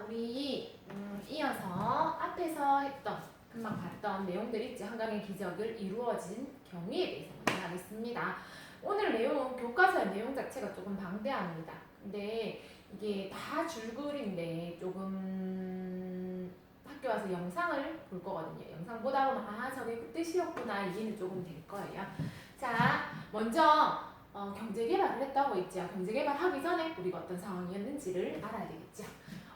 우리 이어서 앞에서 했던 금방 봤던 내용들 있지. 한강의 기적을 이루어진 경위에 대해서 먼저 하겠습니다. 오늘 내용은 교과서의 내용 자체가 조금 방대합니다. 근데 이게 다 줄글인데 조금 학교 와서 영상을 볼 거거든요. 영상 보다 보면 아 저게 그 뜻이었구나 이해는 조금 될 거예요. 자 먼저 경제개발을 했다고 했죠. 경제개발하기 전에 우리가 어떤 상황이었는지를 알아야 되겠죠.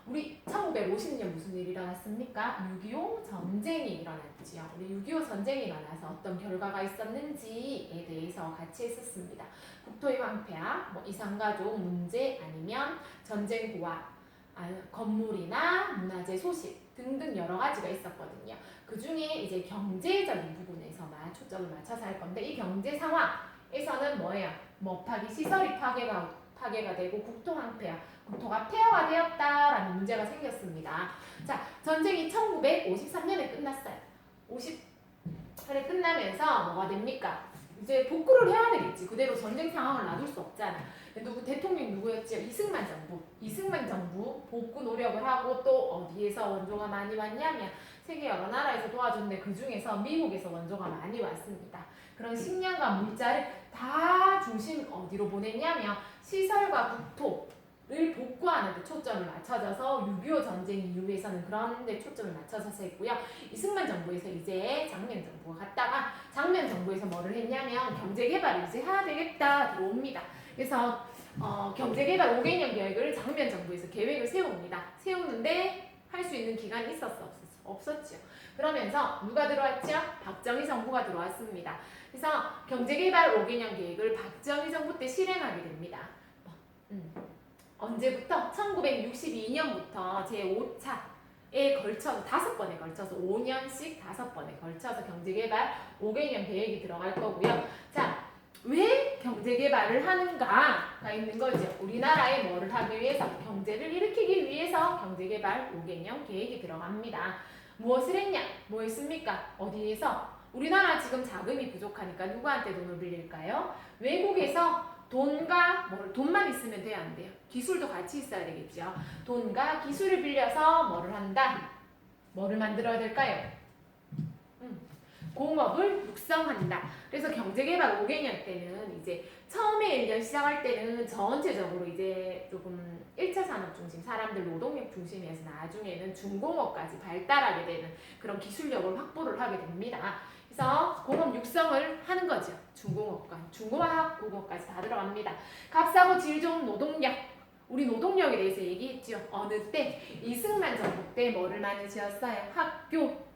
우리 1950년 무슨 일이 일어났습니까? 6.25 전쟁이 일어났지요. 우리 6.25 전쟁이 일어나서 어떤 결과가 있었는지에 대해서 같이 했었습니다. 국토의 황폐화, 이산가족 문제 아니면 전쟁 고아, 건물이나 문화재 소식 등등 여러 가지가 있었거든요. 그 중에 이제 경제적인 부분에서만 초점을 맞춰서 할 건데 이 경제 상황에서는 뭐예요? 시설이 파괴가 되고 국토 황폐화, 국토가 폐허가 되었다라는 문제가 생겼습니다. 자, 전쟁이 1953년에 끝났어요. 50년에 끝나면서 뭐가 됩니까? 이제 복구를 해야 되겠지. 그대로 전쟁 상황을 놔둘 수 없잖아. 대통령이 누구였지요? 이승만 정부. 이승만 정부 복구 노력을 하고 또 어디에서 원조가 많이 왔냐면 세계 여러 나라에서 도와줬는데 그 중에서 미국에서 원조가 많이 왔습니다. 그런 식량과 물자를 다 중심 어디로 보냈냐면 시설과 국토를 복구하는 데 초점을 맞춰져서 6.25 전쟁 이후에서는 그런 데 초점을 맞춰서 했고요. 이승만 정부에서 이제 장면 정부가 갔다가 장면 정부에서 뭐를 했냐면 경제개발을 이제 해야 되겠다 들어옵니다. 그래서 경제개발 5개년 계획을 장면 정부에서 계획을 세웁니다. 세우는데 할 수 있는 기간이 있었어? 없었죠. 그러면서 누가 들어왔죠? 박정희 정부가 들어왔습니다. 그래서 경제개발 5개년 계획을 박정희 정부 때 실행하게 됩니다. 언제부터? 1962년부터 제5차에 걸쳐서 5번에 걸쳐서 5년씩 5번에 걸쳐서 경제개발 5개년 계획이 들어갈 거고요. 자, 왜 경제개발을 하는가가 있는 거죠. 우리나라에 뭐를 하기 위해서? 경제를 일으키기 위해서 경제개발 5개년 계획이 들어갑니다. 무엇을 했냐? 뭐 했습니까? 어디에서? 우리나라 지금 자금이 부족하니까 누구한테 돈을 빌릴까요? 외국에서 돈만 있으면 돼요, 안 돼요? 기술도 같이 있어야 되겠죠. 돈과 기술을 빌려서 뭐를 한다? 뭐를 만들어야 될까요? 공업을 육성한다. 그래서 경제개발 5개년 때는 이제 처음에 1년 시작할 때는 전체적으로 이제 조금 1차 산업 중심, 사람들 노동력 중심에서 나중에는 중공업까지 발달하게 되는 그런 기술력을 확보를 하게 됩니다. 그래서 공업 육성을 하는 거죠. 중공업, 공업까지 다 들어갑니다. 값싸고 질 좋은 노동력. 우리 노동력에 대해서 얘기했죠. 어느 때? 이승만 정부 때 뭐를 많이 지었어요?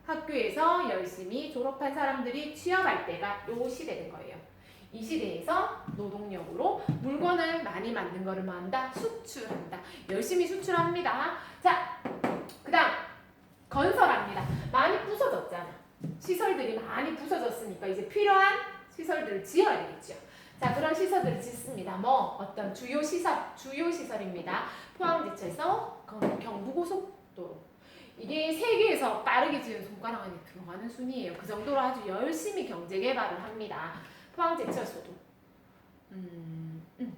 학교에서 열심히 졸업한 사람들이 취업할 때가 요 시대인 거예요. 이 시대에서 노동력으로 물건을 많이 만든 거를 뭐 한다? 수출한다. 열심히 수출합니다. 자, 그 다음 건설합니다. 많이 부서졌잖아. 시설들이 많이 부서졌으니까 이제 필요한 시설들을 지어야 되겠죠. 자, 그런 시설들을 짓습니다. 어떤 주요 시설입니다. 포항제철소, 경부고속도로. 이게 세계에서 빠르게 지은 손가락 안에 들어가는 순이에요. 그 정도로 아주 열심히 경제개발을 합니다.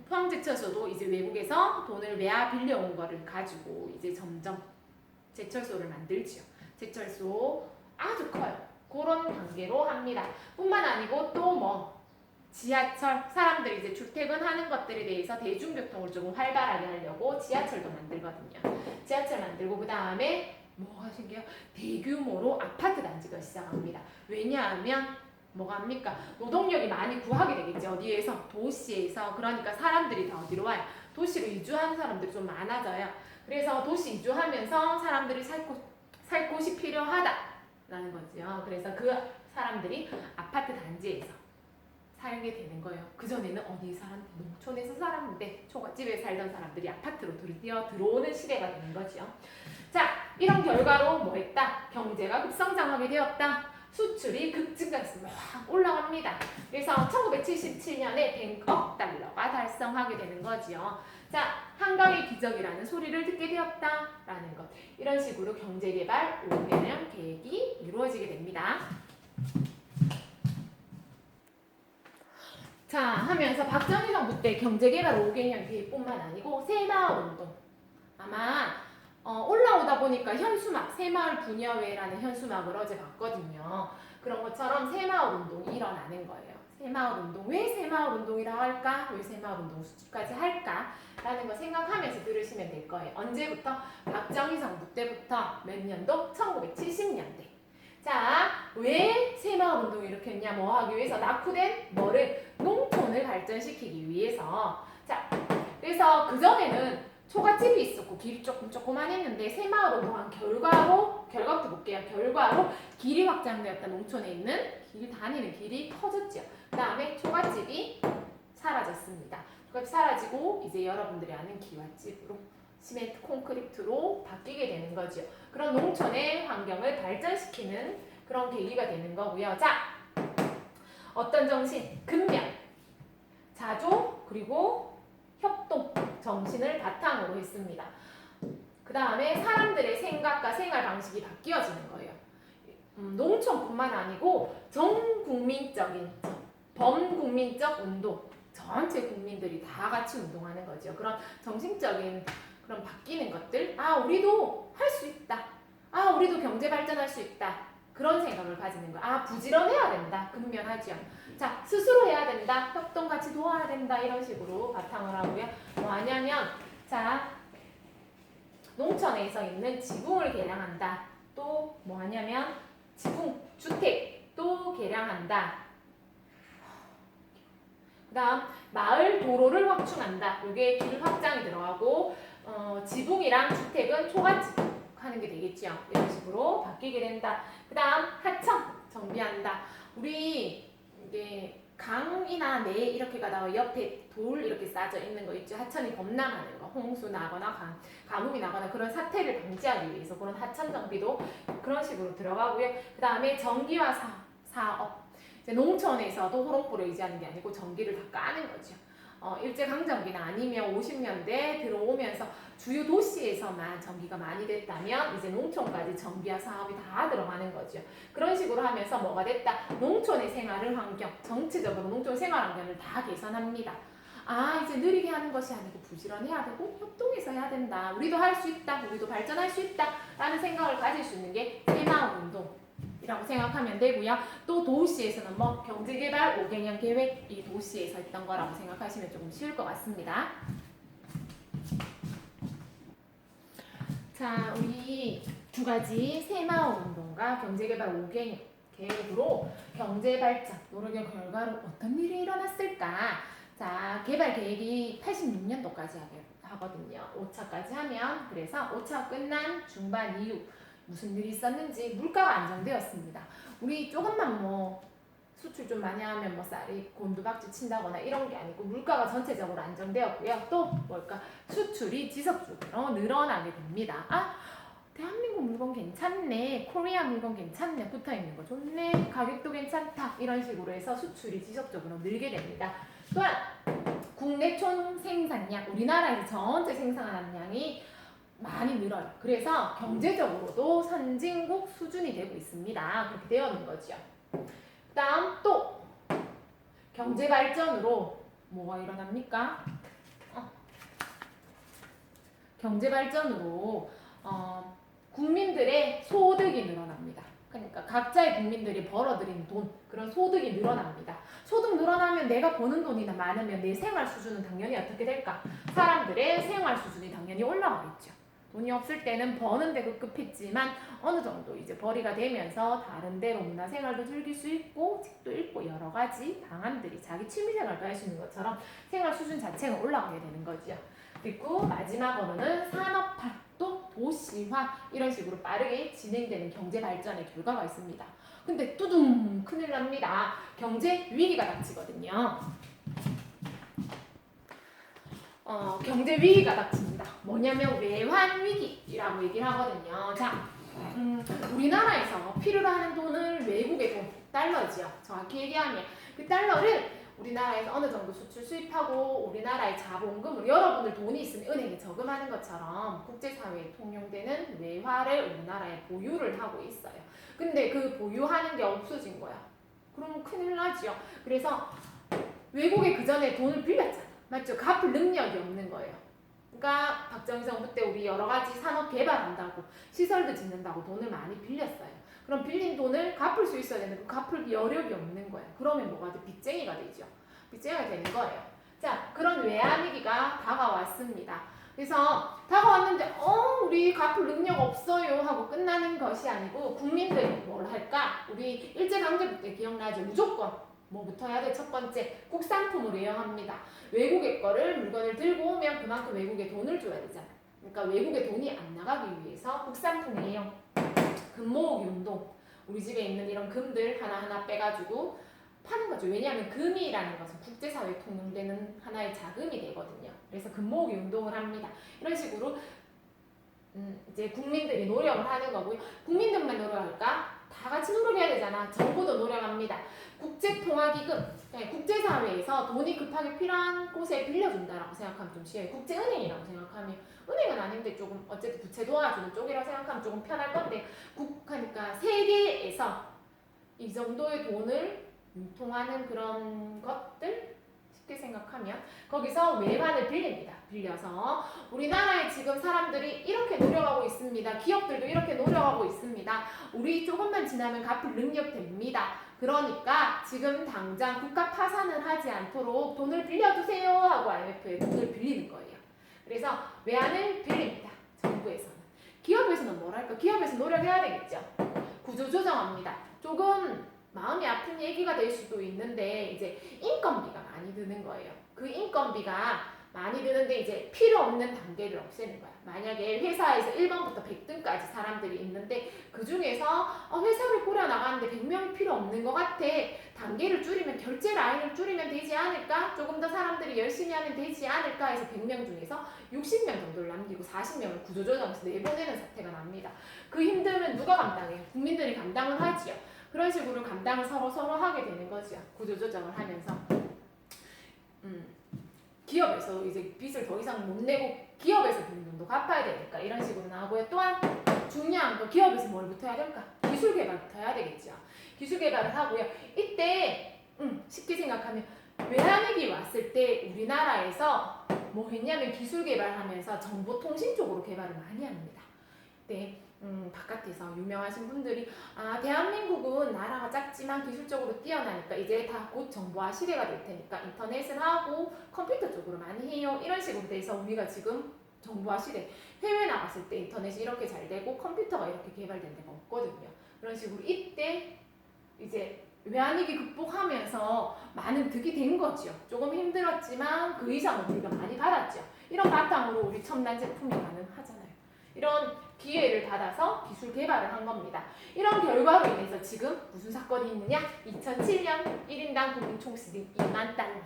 포항제철소도 이제 외국에서 돈을 빌려온 거를 가지고 이제 점점 제철소를 만들죠. 제철소 아주 커요. 그런 단계로 합니다. 뿐만 아니고 또 지하철, 사람들이 이제 출퇴근하는 것들에 대해서 대중교통을 조금 활발하게 하려고 지하철도 만들거든요. 지하철 만들고 그 다음에 뭐가 생겨요? 대규모로 아파트 단지가 시작합니다. 왜냐하면 뭐가 합니까? 노동력이 많이 구하게 되겠죠. 어디에서? 도시에서. 그러니까 사람들이 다 어디로 와요? 도시로 이주하는 사람들이 좀 많아져요. 그래서 도시 이주하면서 사람들이 살 곳이 필요하다라는 거죠. 그래서 그 사람들이 아파트 단지에서 살게 되는 거예요. 그전에는 어디 살았는데? 농촌에서 살았는데 초가집에 살던 사람들이 아파트로 들어오는 시대가 되는 거죠. 자, 이런 결과로 뭐 했다? 경제가 급성장하게 되었다. 수출이 급증가해서 막 올라갑니다. 그래서 1977년에 100억 달러가 달성하게 되는 거지요. 자, 한강의 기적이라는 소리를 듣게 되었다라는 것. 이런 식으로 경제개발 5개년 계획이 이루어지게 됩니다. 자, 하면서 박정희 정부 때 경제개발 5개년 계획뿐만 아니고 새마을운동. 아마 올라오다 그러다 보니까 현수막, 새마을 분여회라는 현수막을 어제 봤거든요. 그런 것처럼 새마을 운동이 일어나는 거예요. 새마을 운동. 왜 새마을 운동이라 할까? 왜 새마을 운동 수집까지 할까? 라는 거 생각하면서 들으시면 될 거예요. 언제부터? 박정희 정부 때부터 몇 년도? 1970년대. 자, 왜 새마을 운동을 이렇게 했냐? 뭐 하기 위해서? 낙후된 뭐를? 농촌을 발전시키기 위해서. 자, 그래서 그전에는 초가집이 있었고 길이 조그만했는데 새마을 운동한 결과부터 볼게요. 결과로 길이 확장되었다. 농촌에 있는 길 다니는 길이 커졌죠. 그 다음에 초가집이 사라졌습니다. 초가집 사라지고 이제 여러분들이 아는 기와집으로 시멘트 콘크리트로 바뀌게 되는 거죠. 그런 농촌의 환경을 발전시키는 그런 계기가 되는 거고요. 자, 어떤 정신? 근면, 자조, 그리고 협동 정신을 바탕으로 했습니다. 그 다음에 사람들의 생각과 생활 방식이 바뀌어지는 거예요. 농촌뿐만 아니고 전국민적인, 범국민적 운동, 전체 국민들이 다 같이 운동하는 거죠. 그런 정신적인 그런 바뀌는 것들, 아 우리도 할 수 있다, 아 우리도 경제 발전할 수 있다, 그런 생각을 가지는 거야. 아 부지런해야 된다, 근면하죠. 자 스스로 해야 된다, 협동 같이 도와야 된다, 이런 식으로 바탕을 하고요. 뭐 하냐면 자 농촌에서 있는 지붕을 개량한다. 또 뭐 하냐면 지붕 주택도 개량한다. 그 다음 마을 도로를 확충한다. 이게 길 확장이 들어가고 지붕이랑 주택은 초가집 하는 게 되겠죠. 이런 식으로 바뀌게 된다. 그 다음 하천 정비한다. 우리 이게 강이나 내 이렇게 가다가 옆에 돌 이렇게 쌓여 있는 거 있죠. 하천이 범람하는 거, 홍수 나거나 가뭄이 나거나 그런 사태를 방지하기 위해서 그런 하천 정비도 그런 식으로 들어가고요. 그 다음에 전기화 사업. 농촌에서도 호롱불을 의지하는 게 아니고 전기를 다 까는 거죠. 일제강점기나 아니면 50년대 들어오면서 주요 도시에서만 전기가 많이 됐다면 이제 농촌까지 전기화 사업이 다 들어가는 거죠. 그런 식으로 하면서 뭐가 됐다? 농촌의 생활을 환경, 전체적으로 농촌 생활 환경을 다 개선합니다. 아 이제 느리게 하는 것이 아니고 부지런해야 되고 협동해서 해야 된다. 우리도 할 수 있다. 우리도 발전할 수 있다. 라는 생각을 가질 수 있는 게 새마을 운동 이라고 생각하면 되고요. 또 도시에서는 뭐 경제개발 5개년 계획, 이 도시에서 했던 거라고 생각하시면 조금 쉬울 것 같습니다. 자, 우리 두 가지 새마을 운동과 경제개발 5개년 계획으로 경제발전 노력의 결과로 어떤 일이 일어났을까? 자, 개발 계획이 86년도까지 하거든요. 5차까지 하면 그래서 5차 끝난 중반 이후 무슨 일이 있었는지 물가가 안정되었습니다. 우리 조금만 뭐 수출 좀 많이 하면 뭐 쌀이 곤두박질 친다거나 이런 게 아니고 물가가 전체적으로 안정되었고요. 또 뭘까? 수출이 지속적으로 늘어나게 됩니다. 아 대한민국 물건 괜찮네, 코리아 물건 괜찮네, 붙어있는 거 좋네, 가격도 괜찮다, 이런 식으로 해서 수출이 지속적으로 늘게 됩니다. 또한 국내 총 생산량, 우리나라에서 전체 생산하는 양이 많이 늘어요. 그래서 경제적으로도 선진국 수준이 되고 있습니다. 그렇게 되어 있는 거죠. 그 다음 또 경제 발전으로 뭐가 일어납니까? 경제 발전으로 국민들의 소득이 늘어납니다. 그러니까 각자의 국민들이 벌어들인 돈, 그런 소득이 늘어납니다. 소득 늘어나면 내가 버는 돈이나 많으면 내 생활 수준은 당연히 어떻게 될까? 사람들의 생활 수준이 당연히 올라가겠죠. 돈이 없을 때는 버는데 급급했지만 어느 정도 이제 벌이가 되면서 다른 데로 문화생활도 즐길 수 있고 책도 읽고 여러 가지 방안들이 자기 취미생활도 할 수 있는 것처럼 생활 수준 자체가 올라가게 되는 거죠. 그리고 마지막으로는 산업화, 또 도시화 이런 식으로 빠르게 진행되는 경제 발전의 결과가 있습니다. 근데 뚜둥 큰일 납니다. 경제 위기가 닥치거든요. 경제 위기가 닥칩니다. 뭐냐면 외환 위기라고 얘기를 하거든요. 자, 우리나라에서 필요로 하는 돈을 외국의 돈, 달러지요. 정확히 얘기하면 그 달러를 우리나라에서 어느 정도 수출 수입하고 우리나라의 자본금으로 여러분들 돈이 있으면 은행에 저금하는 것처럼 국제사회에 통용되는 외화를 우리나라에 보유를 하고 있어요. 근데 그 보유하는 게 없어진 거야. 그러면 큰일 나죠. 그래서 외국에 그 전에 돈을 빌렸잖아. 맞죠? 갚을 능력이 없는 거예요. 그러니까 박정희 정부 때 우리 여러 가지 산업 개발한다고 시설도 짓는다고 돈을 많이 빌렸어요. 그럼 빌린 돈을 갚을 수 있어야 되는데 그 갚을 여력이 없는 거예요. 그러면 뭐가 돼? 빚쟁이가 되죠. 빚쟁이가 되는 거예요. 자, 그런 외환위기가 다가왔습니다. 그래서 다가왔는데 우리 갚을 능력 없어요 하고 끝나는 것이 아니고 국민들이 뭘 할까? 우리 일제강점기 때 기억나죠? 무조건 뭐부터 해야 돼? 첫 번째, 국산품을 애용합니다. 외국의 거를 물건을 들고 오면 그만큼 외국에 돈을 줘야 되잖아. 그러니까 외국에 돈이 안 나가기 위해서 국산품 애용, 금 모으기 운동, 우리 집에 있는 이런 금들 하나하나 빼가지고 파는 거죠. 왜냐하면 금이라는 것은 국제사회에 통용되는 하나의 자금이 되거든요. 그래서 금 모으기 운동을 합니다. 이런 식으로 이제 국민들이 노력을 하는 거고요. 국민들만 노력할까? 다 같이 노력해야 되잖아. 정부도 노력합니다. 국제통화기금, 국제사회에서 돈이 급하게 필요한 곳에 빌려준다라고 생각하면 좀 쉬워요. 국제은행이라고 생각하면 은행은 아닌데 조금 어쨌든 부채 도와주는 쪽이라고 생각하면 조금 편할 건데 그러니까 세계에서 이 정도의 돈을 유통하는 그런 것들 쉽게 생각하면 거기서 외환을 빌립니다. 빌려서 우리나라에 지금 사람들이 이렇게 노력하고 있습니다. 기업들도 이렇게 노력하고 있습니다. 우리 조금만 지나면 갚을 능력 됩니다. 그러니까 지금 당장 국가 파산을 하지 않도록 돈을 빌려주세요 하고 IMF에 돈을 빌리는 거예요. 그래서 외환을 빌립니다. 정부에서는. 기업에서는 뭘 할까? 기업에서 노력해야 되겠죠. 구조조정합니다. 조금 마음이 아픈 얘기가 될 수도 있는데 이제 인건비가 많이 드는 거예요. 그 인건비가 많이 드는데 이제 필요 없는 단계를 없애는 거야. 만약에 회사에서 1번부터 100등까지 사람들이 있는데 그 중에서 회사를 꾸려나가는데 100명이 필요 없는 것 같아. 단계를 줄이면 결제 라인을 줄이면 되지 않을까? 조금 더 사람들이 열심히 하면 되지 않을까 해서 100명 중에서 60명 정도를 남기고 40명을 구조조정해서 내보내는 사태가 납니다. 그 힘듦은 누가 감당해요? 국민들이 감당을 하지요. 그런 식으로 감당을 서로 하게 되는 거죠. 구조조정을 하면서. 기업에서 이제 빚을 더 이상 못 내고 기업에서 빚는 돈도 갚아야 되니까 이런 식으로 나오고요. 또한 중요한 거 기업에서 뭘부터 해야 될까? 기술 개발부터 해야 되겠죠. 기술 개발을 하고요. 이때 쉽게 생각하면 외환위기 왔을 때 우리나라에서 뭐 했냐면 기술 개발하면서 정보통신 쪽으로 개발을 많이 합니다. 네. 바깥에서 유명하신 분들이 대한민국은 나라가 작지만 기술적으로 뛰어나니까 이제 다 곧 정보화 시대가 될 테니까 인터넷을 하고 컴퓨터 쪽으로 많이 해요. 이런 식으로 돼서 우리가 지금 정보화 시대 해외 나갔을 때 인터넷이 이렇게 잘 되고 컴퓨터가 이렇게 개발된 데가 없거든요. 그런 식으로 이때 이제 외환위기 극복하면서 많은 득이 된 거죠. 조금 힘들었지만 그 이상은 우리가 많이 받았죠. 이런 바탕으로 우리 첨단 제품이 가능하잖아요. 이런 기회를 받아서 기술 개발을 한 겁니다. 이런 결과로 인해서 지금 무슨 사건이 있느냐? 2007년 1인당 국민 총수익 2만 달러.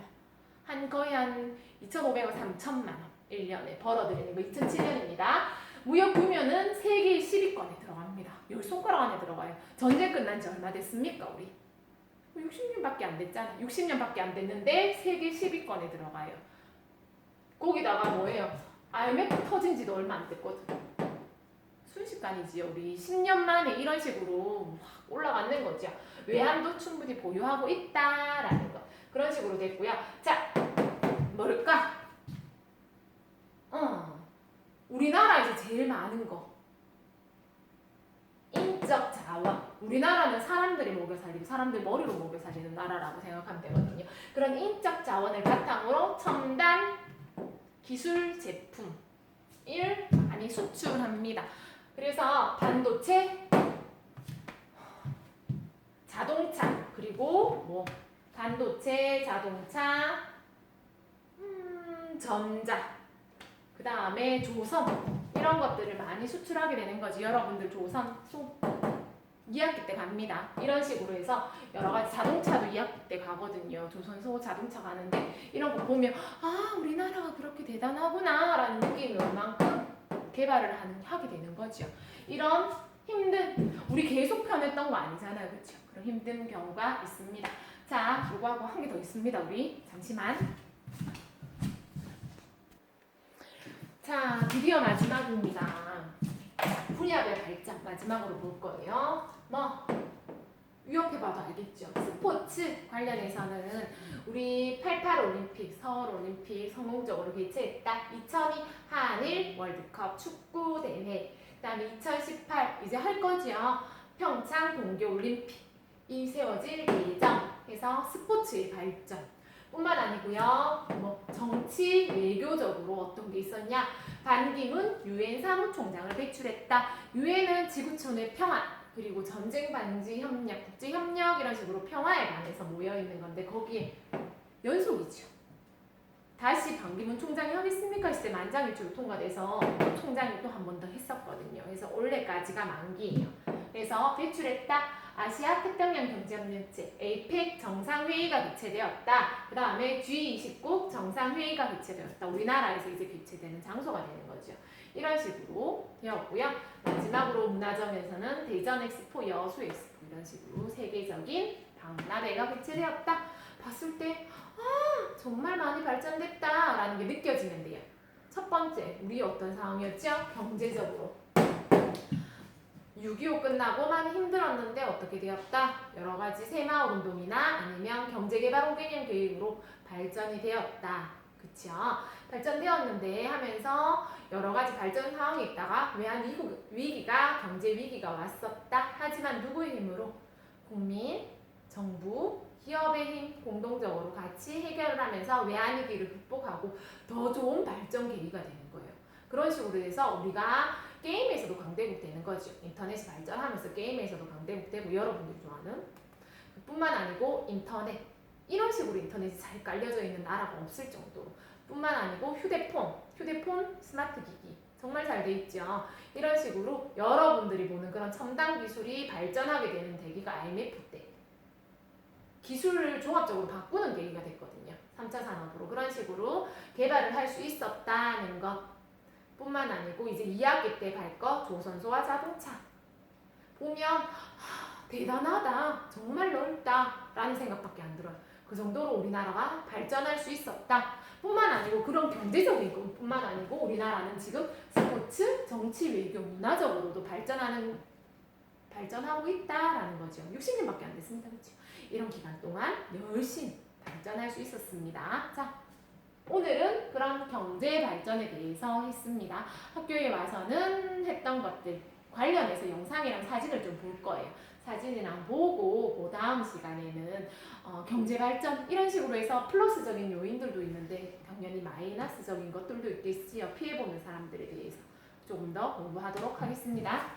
거의 한 2,500원, 3천만 원 1년에 벌어들이는 거 2007년입니다. 무역 규모는 세계 10위권에 들어갑니다. 10손가락 안에 들어가요. 전쟁 끝난 지 얼마 됐습니까, 우리? 60년밖에 안 됐잖아. 60년밖에 안 됐는데 세계 10위권에 들어가요. 거기다가 뭐예요? IMF 터진 지도 얼마 안 됐거든. 순식간이지요. 우리 10년 만에 이런 식으로 올라가는 거죠. 외환도 충분히 보유하고 있다라는 거. 그런 식으로 됐고요. 자, 뭘까? 우리나라에서 제일 많은 거. 인적 자원. 우리나라는 사람들이 먹여 살리고 사람들 머리로 먹여 살리는 나라라고 생각하면 되거든요. 그런 인적 자원을 바탕으로 첨단 기술 제품을 많이 수출합니다. 그래서 반도체, 자동차, 그리고 뭐 반도체, 자동차, 전자, 그 다음에 조선 이런 것들을 많이 수출하게 되는 거지. 여러분들 조선 수업 2학기 때 갑니다. 이런 식으로 해서 여러 가지 자동차도 2학기 때 가거든요. 조선소 자동차 가는데 이런 거 보면 우리나라가 그렇게 대단하구나 라는 느낌이 올 만큼 개발을 하게 되는 거죠. 이런 힘든 우리 계속 편했던 거 아니잖아요. 그렇죠? 그런 힘든 경우가 있습니다. 자, 요거하고 한 개 더 있습니다. 우리 잠시만. 자, 드디어 마지막입니다. 분야별 발전 마지막으로 볼 거예요. 위협해봐도 알겠죠. 스포츠 관련해서는 우리 88 올림픽, 서울 올림픽 성공적으로 개최했다. 2002 한일 월드컵 축구 대회, 그다음에 2018 이제 할 거죠. 평창 동계 올림픽이 세워질 예정해서 스포츠의 발전. 뿐만 아니고요. 뭐 정치 외교적으로 어떤 게 있었냐? 반기문 유엔 사무총장을 배출했다. 유엔은 지구촌의 평화 그리고 전쟁 방지 협력, 국제 협력 이런 식으로 평화에 관해서 모여 있는 건데 거기에 연속이죠. 다시 반기문 총장이 하겠습니까? 했을 때 만장일치로 통과돼서 총장이 또 한 번 더 했었거든요. 그래서 올해까지가 만기예요. 그래서 배출했다. 아시아 태평양 경제협력체 APEC 정상회의가 개최되었다. 그 다음에 G20국 정상회의가 개최되었다. 우리나라에서 이제 개최되는 장소가 되는 거죠. 이런 식으로 되었고요. 마지막으로 문화점에서는 대전 엑스포, 여수 엑스포 이런 식으로 세계적인 박람회가 개최되었다. 봤을 때 정말 많이 발전됐다 라는 게 느껴지는데요. 첫 번째, 우리 어떤 상황이었죠? 경제적으로 6.25 끝나고 많이 힘들었는데 어떻게 되었다? 여러 가지 새마을운동이나 아니면 경제개발 5개년 계획으로 발전이 되었다. 그쵸? 발전되었는데 하면서 여러 가지 발전 상황이 있다가 외환위기가 경제위기가 왔었다. 하지만 누구의 힘으로? 국민, 정부, 기업의 힘 공동적으로 같이 해결을 하면서 외환위기를 극복하고 더 좋은 발전 계기가 되는 거예요. 그런 식으로 해서 우리가 게임에서도 강대국 되는 거죠. 인터넷이 발전하면서 게임에서도 강대국 되고 여러분들이 좋아하는 뿐만 아니고 인터넷 이런 식으로 인터넷이 잘 깔려져 있는 나라가 없을 정도로 뿐만 아니고 휴대폰 스마트 기기 정말 잘 돼 있죠. 이런 식으로 여러분들이 보는 그런 첨단 기술이 발전하게 되는 계기가 IMF 때 기술을 종합적으로 바꾸는 계기가 됐거든요. 3차 산업으로 그런 식으로 개발을 할 수 있었다는 것 뿐만 아니고 이제 2학기 때 갈 거 조선소와 자동차 보면 대단하다 정말 넓다 라는 생각밖에 안 들어요. 그 정도로 우리나라가 발전할 수 있었다 뿐만 아니고 그런 경제적인 것 뿐만 아니고 우리나라는 지금 스포츠, 정치, 외교, 문화적으로도 발전하고 있다라는 거죠. 60년밖에 안 됐습니다. 그렇죠? 이런 기간 동안 열심히 발전할 수 있었습니다. 자, 오늘은 그런 경제 발전에 대해서 했습니다. 학교에 와서는 했던 것들 관련해서 영상이랑 사진을 좀 볼 거예요. 사진이랑 보고 그 다음 시간에는 경제 발전 이런 식으로 해서 플러스적인 요인들도 있는데 당연히 마이너스적인 것들도 있겠지요. 피해보는 사람들에 대해서 조금 더 공부하도록 하겠습니다.